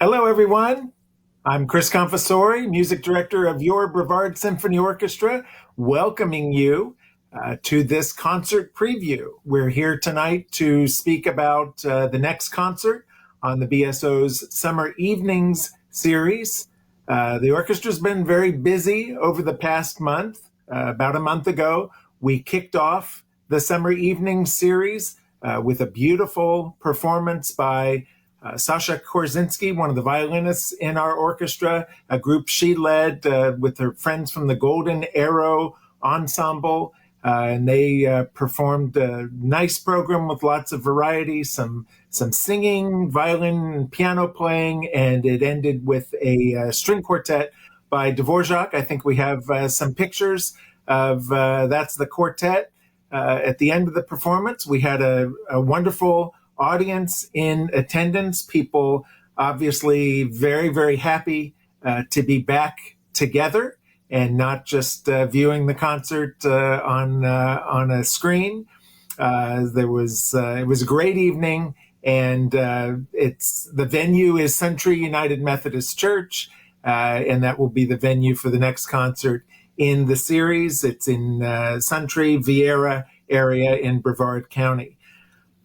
Hello, everyone. I'm Chris Confessori, music director of your Brevard Symphony Orchestra, welcoming you to this concert preview. We're here tonight to speak about the next concert on the BSO's Summer Evenings series. The orchestra's been very busy over the past month. About a month ago, we kicked off the Summer Evenings series with a beautiful performance by Sasha Korzinski, one of the violinists in our orchestra, a group she led with her friends from the Golden Arrow Ensemble. And they performed a nice program with lots of variety, some singing, violin, and piano playing, and it ended with a string quartet by Dvorak. I think we have some pictures of that's the quartet. At the end of the performance, we had a wonderful audience in attendance, people obviously very, very happy to be back together and not just viewing the concert on a screen. It was a great evening, and the venue is Century United Methodist Church, and that will be the venue for the next concert in the series. It's in Century, Vieira area in Brevard County.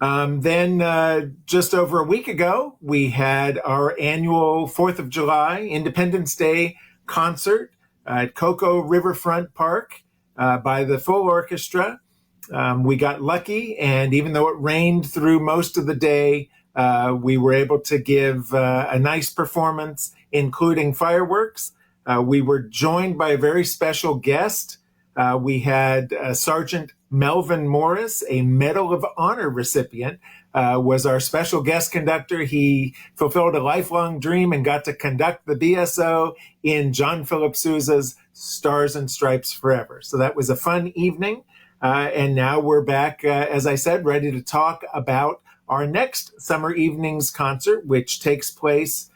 Then just over a week ago, we had our annual 4th of July Independence Day concert at Cocoa Riverfront Park by the full orchestra. We got lucky, and even though it rained through most of the day, we were able to give a nice performance, including fireworks. We were joined by a very special guest. We had Sergeant Melvin Morris, a Medal of Honor recipient, was our special guest conductor. He fulfilled a lifelong dream and got to conduct the BSO in John Philip Sousa's Stars and Stripes Forever. So that was a fun evening. And now we're back, as I said, ready to talk about our next Summer Evenings concert, which takes place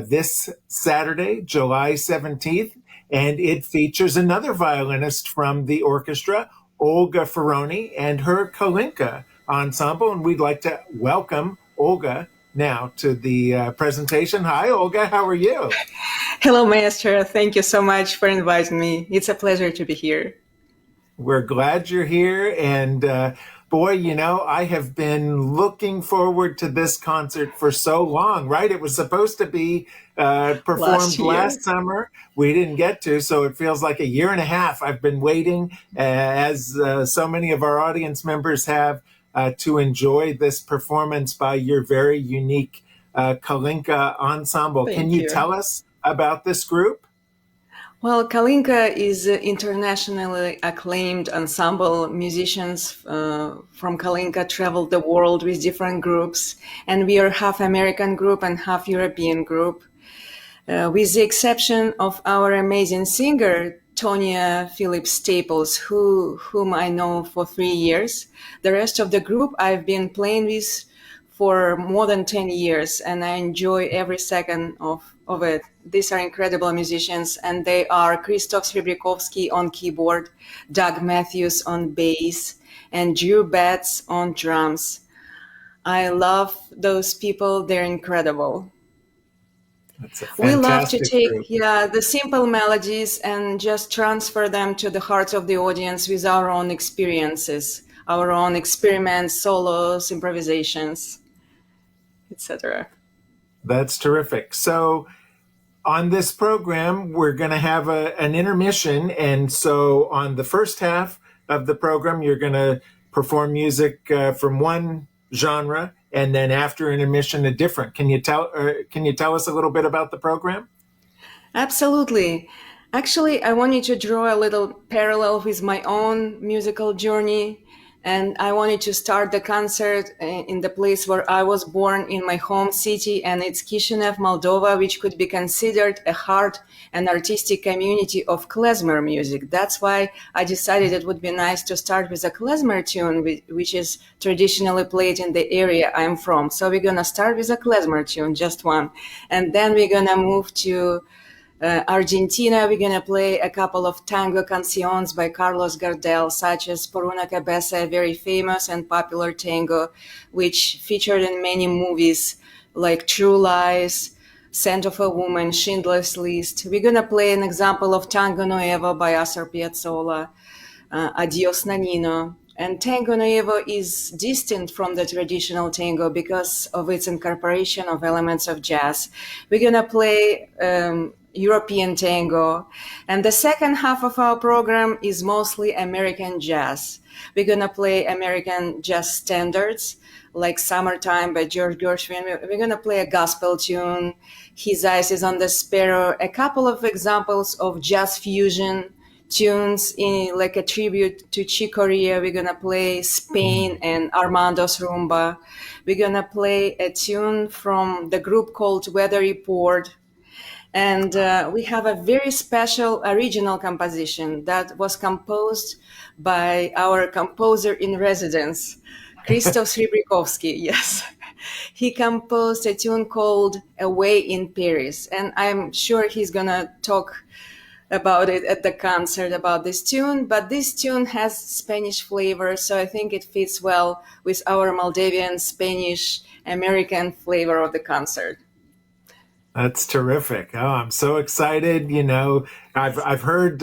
this Saturday, July 17th. And it features another violinist from the orchestra, Olga Ferroni, and her Kalinka ensemble. And we'd like to welcome Olga now to the presentation. Hi, Olga. How are you? Hello, Maestro. Thank you so much for inviting me. It's a pleasure to be here. We're glad you're here. And boy, I have been looking forward to this concert for so long, right? It was supposed to be performed last summer. We didn't get to, so it feels like a year and a half I've been waiting, as so many of our audience members have, to enjoy this performance by your very unique Kalinka ensemble. Can you tell us about this group? Well, Kalinka is an internationally acclaimed ensemble. Musicians from Kalinka travel the world with different groups, and we are half American group and half European group. With the exception of our amazing singer, Tonya Phillips Staples, whom I know for 3 years. The rest of the group I've been playing with for more than 10 years, and I enjoy every second of it. These are incredible musicians, and they are Krzysztof Srebryakowski on keyboard, Doug Matthews on bass, and Drew Betts on drums. I love those people. They're incredible. We love to take the simple melodies and just transfer them to the hearts of the audience with our own experiences, our own experiments, solos, improvisations, etc. That's terrific. So on this program, we're going to have an intermission. And so on the first half of the program, you're going to perform music from one genre, and then after intermission, a different. Can you tell us a little bit about the program? Absolutely. Actually, I wanted to draw a little parallel with my own musical journey. And I wanted to start the concert in the place where I was born, in my home city, and it's Chisinau, Moldova, which could be considered a heart and artistic community of klezmer music. That's why I decided it would be nice to start with a klezmer tune, which is traditionally played in the area I'm from. So we're going to start with a klezmer tune, just one. And then we're going to move to Argentina. We're going to play a couple of tango canciones by Carlos Gardel, such as Por una cabeza, a very famous and popular tango, which featured in many movies like True Lies, Scent of a Woman, Schindler's List. We're gonna play an example of Tango Nuevo by Astor Piazzolla, Adios Nanino. And Tango Nuevo is distinct from the traditional tango because of its incorporation of elements of jazz. We're gonna play European tango. And the second half of our program is mostly American jazz. We're gonna play American jazz standards like Summertime by George Gershwin. We're gonna play a gospel tune, His Eyes is on the Sparrow, a couple of examples of jazz fusion tunes in like a tribute to Chick Corea. We're gonna play Spain and Armando's Rumba. We're gonna play a tune from the group called Weather Report. And we have a very special original composition that was composed by our composer in residence, Krzysztof Sribrykovsky. Yes. He composed a tune called Away in Paris. And I'm sure he's going to talk about it at the concert about this tune, but this tune has Spanish flavor, so I think it fits well with our Moldavian, Spanish, American flavor of the concert. That's terrific. Oh, I'm so excited. You know, I've heard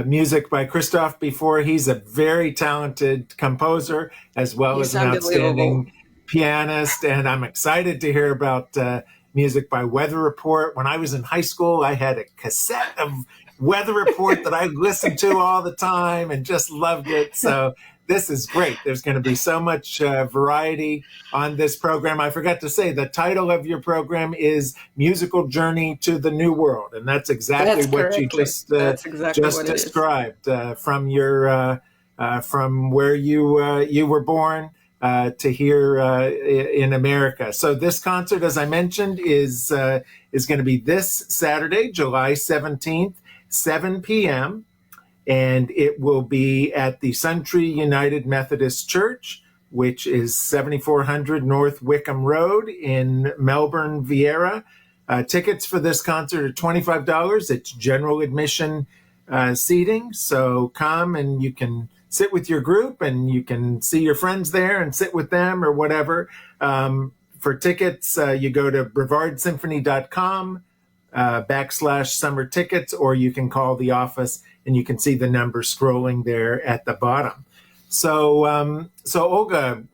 music by Christoph before. He's a very talented composer as well He's as an outstanding pianist. And I'm excited to hear about music by Weather Report. When I was in high school, I had a cassette of Weather Report that I listened to all the time and just loved it. So this is great. There's going to be so much variety on this program. I forgot to say the title of your program is Musical Journey to the New World. And that's exactly what you just described from your from where you were born to here in America. So this concert, as I mentioned, is going to be this Saturday, July 17th, 7 p.m., and it will be at the Suntree United Methodist Church, which is 7400 North Wickham Road in Melbourne, Vieira. Tickets for this concert are $25. It's general admission seating, so come and you can sit with your group and you can see your friends there and sit with them or whatever. For tickets, you go to brevardsymphony.com /summer tickets, or you can call the office and you can see the number scrolling there at the bottom. So, Olga,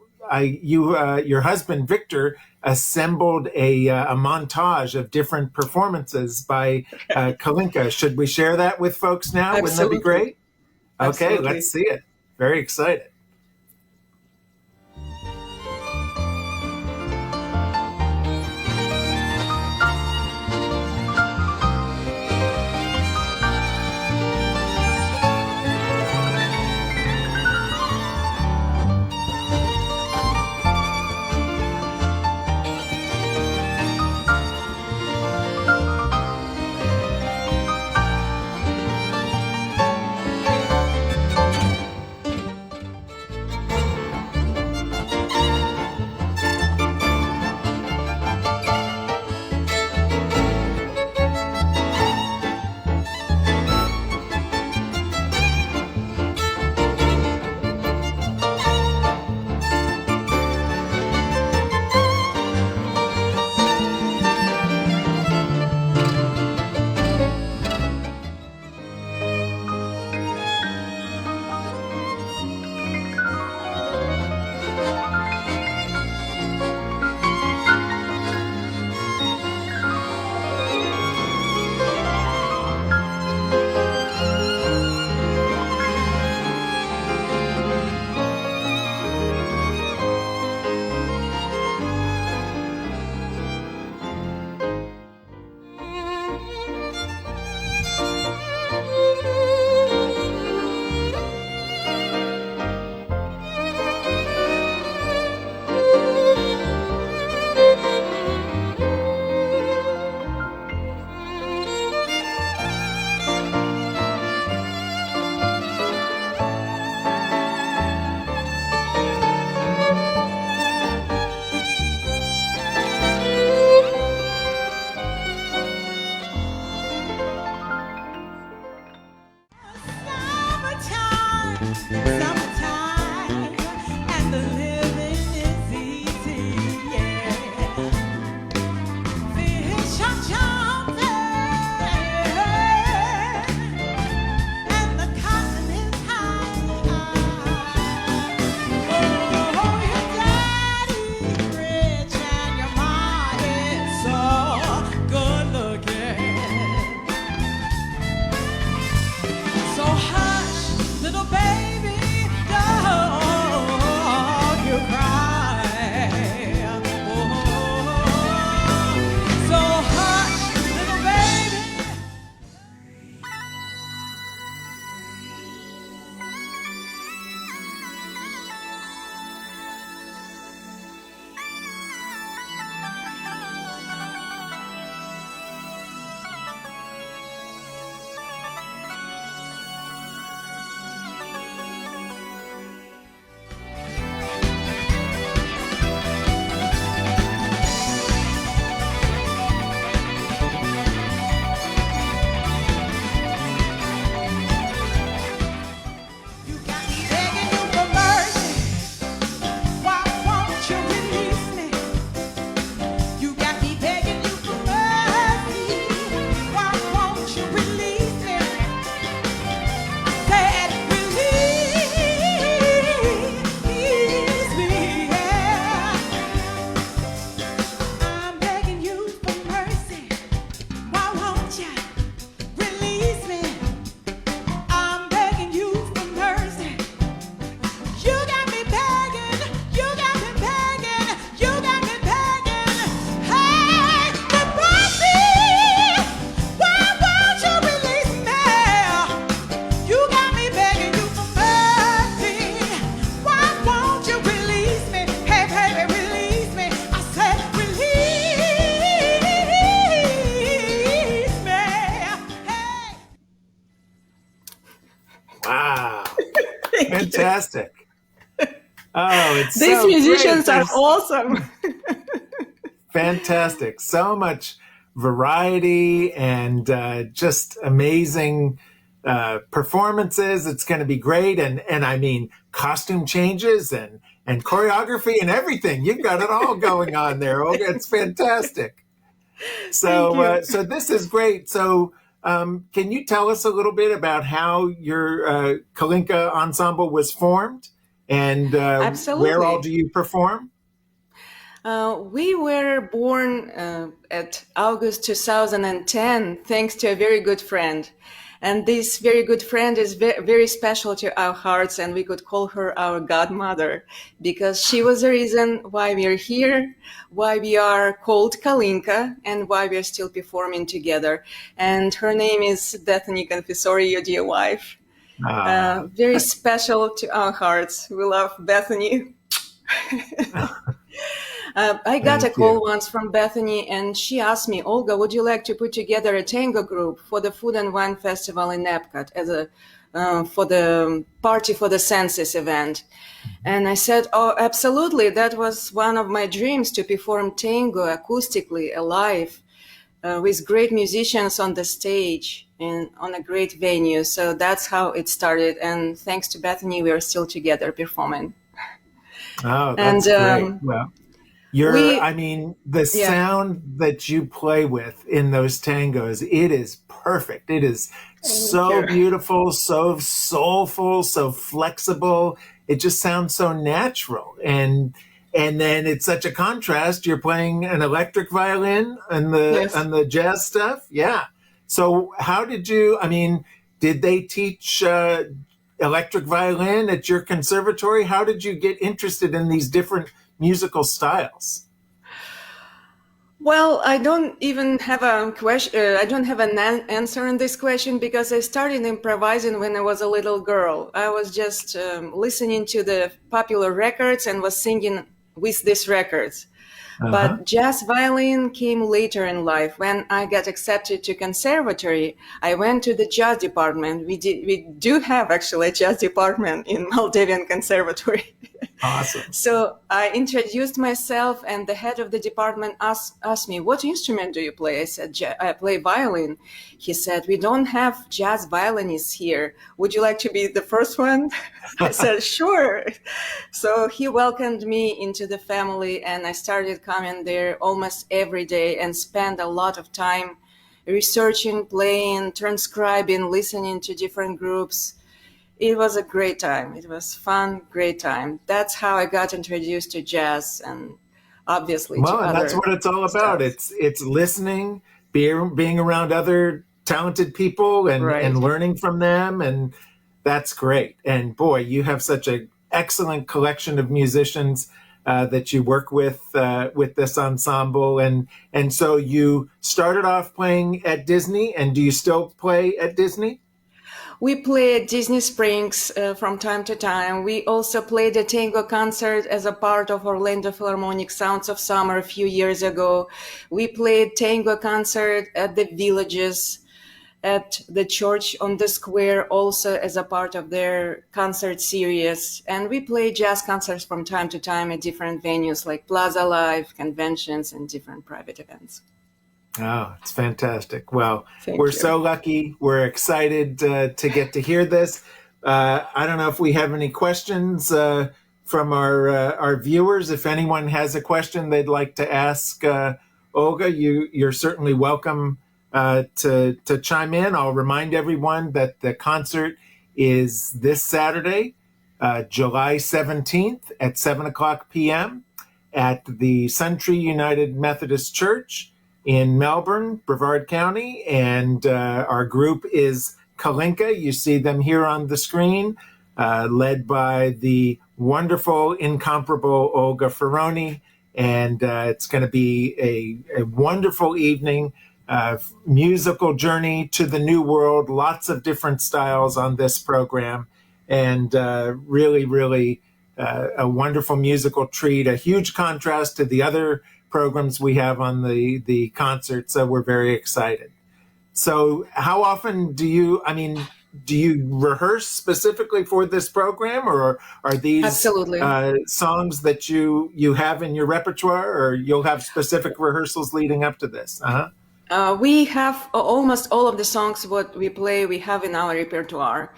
your husband Victor assembled a montage of different performances by Kalinka. Should we share that with folks now? Absolutely. Wouldn't that be great? Okay, Absolutely. Let's see it. Very excited. Thank you. Fantastic. Oh, it's These so great. musicians are There's awesome. fantastic. So much variety and just amazing performances. It's going to be great. And I mean, costume changes and choreography and everything. You've got it all going on there, Olga. It's fantastic. Thank you. So this is great. So, can you tell us a little bit about how your Kalinka ensemble was formed and where all Absolutely. do you perform? We were born at August 2010 thanks to a very good friend. And this very good friend is very special to our hearts, and we could call her our godmother because she was the reason why we are here, why we are called Kalinka, and why we are still performing together. And her name is Bethany Confessori, your dear wife. Ah, Very special to our hearts. We love Bethany. I got a thank call you. once from Bethany, and she asked me, Olga, would you like to put together a tango group for the Food and Wine Festival in Epcot as a for the Party for the Senses event? And I said, oh, absolutely. That was one of my dreams to perform tango acoustically, alive, with great musicians on the stage and on a great venue. So that's how it started. And thanks to Bethany, we are still together performing. Oh, And that's great. Well, I we, mean, the yeah, sound that you play with in those tangos, it is perfect. It is thank so you. beautiful, so soulful, so flexible. It just sounds so natural. And then it's such a contrast. You're playing an electric violin and Yes. the jazz stuff. Yeah. So how did you, I mean, did they teach electric violin at your conservatory? How did you get interested in these different musical styles? Well, I don't even have a question. I don't have an answer on this question because I started improvising when I was a little girl. I was just listening to the popular records and was singing with these records. Uh-huh. But jazz violin came later in life. When I got accepted to conservatory, I went to the jazz department. We do have actually a jazz department in Maldivian Conservatory. Awesome. So I introduced myself, and the head of the department asked me, "What instrument do you play?" I said, "I play violin." He said, "We don't have jazz violinists here. Would you like to be the first one?" I said, "Sure." So he welcomed me into the family, and I started coming there almost every day and spent a lot of time researching, playing, transcribing, listening to different groups. It was a great time. It was fun, great time. That's how I got introduced to jazz and obviously to Well, and that's other what it's all about. stuff. It's listening, being around other talented people Right. and learning from them, and that's great. And boy, you have such an excellent collection of musicians that you work with this ensemble, and so you started off playing at Disney, and do you still play at Disney? We play at Disney Springs from time to time. We also played a tango concert as a part of Orlando Philharmonic Sounds of Summer a few years ago. We played tango concert at the Villages, at the church on the square, also as a part of their concert series. And we play jazz concerts from time to time at different venues like Plaza Live, conventions, and different private events. Oh, it's fantastic. Well, we're Thank you. so lucky. We're excited to get to hear this. I don't know if we have any questions from our viewers. If anyone has a question they'd like to ask Olga, you're certainly welcome to chime in. I'll remind everyone that the concert is this Saturday, July 17th at 7 o'clock p.m. at the Suntree United Methodist Church in Melbourne, Brevard County, and our group is Kalinka. You see them here on the screen, led by the wonderful, incomparable Olga Ferroni. And it's going to be a wonderful evening, musical journey to the new world, lots of different styles on this program, and really, really a wonderful musical treat, a huge contrast to the other programs we have on the concert. So we're very excited. So how often do you, I mean, do you rehearse specifically for this program, or are these Absolutely. songs that you have in your repertoire, or you'll have specific rehearsals leading up to this? Uh-huh. We have almost all of the songs what we play, we have in our repertoire.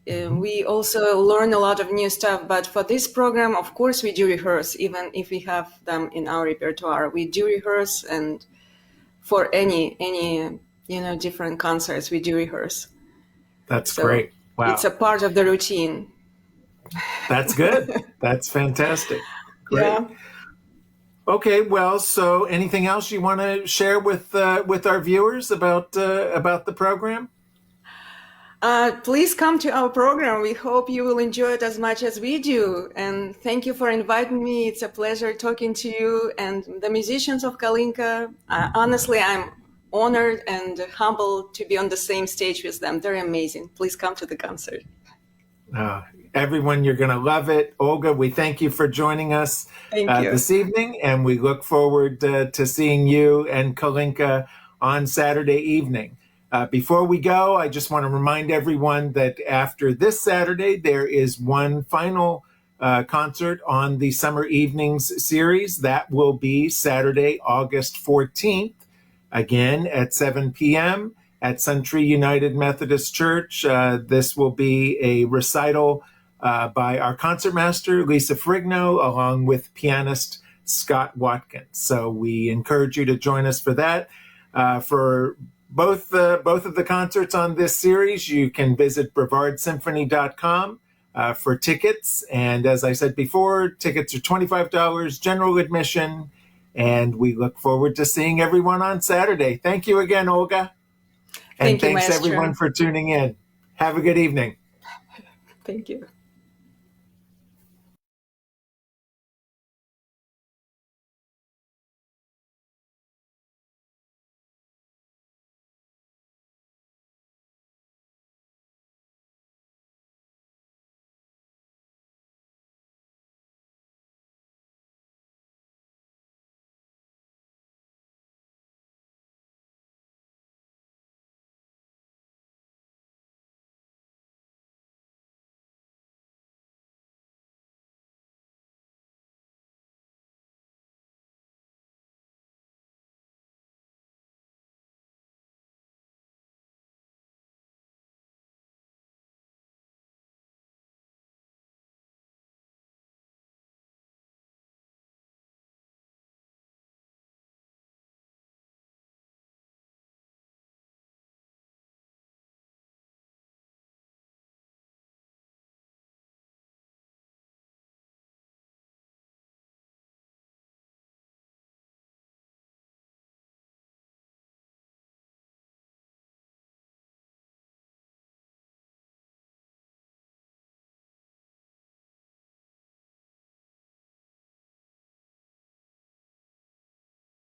Mhm. We also learn a lot of new stuff, but for this program, of course, we do rehearse, even if we have them in our repertoire. We do rehearse, and for any different concerts, we do rehearse. That's So great. it's Wow. a part of the routine. That's good. That's fantastic. Great. Yeah. Okay, well, so anything else you want to share with our viewers about the program? Please come to our program. We hope you will enjoy it as much as we do. And thank you for inviting me. It's a pleasure talking to you and the musicians of Kalinka. Honestly, I'm honored and humbled to be on the same stage with them. They're amazing. Please come to the concert. Uh, Everyone, you're going to love it. Olga, we thank you for joining us Thank you. this evening, and we look forward to seeing you and Kalinka on Saturday evening. Before we go, I just want to remind everyone that after this Saturday, there is one final concert on the Summer Evenings series. That will be Saturday, August 14th, again at 7 p.m. at Suntree United Methodist Church. This will be a recital by our concertmaster, Lisa Frigno, along with pianist Scott Watkins. So we encourage you to join us for that. For both of the concerts on this series, you can visit brevardsymphony.com for tickets. And as I said before, tickets are $25, general admission. And we look forward to seeing everyone on Saturday. Thank you again, Olga. And Thank you, thanks everyone Maestro. for tuning in. Have a good evening. Thank you.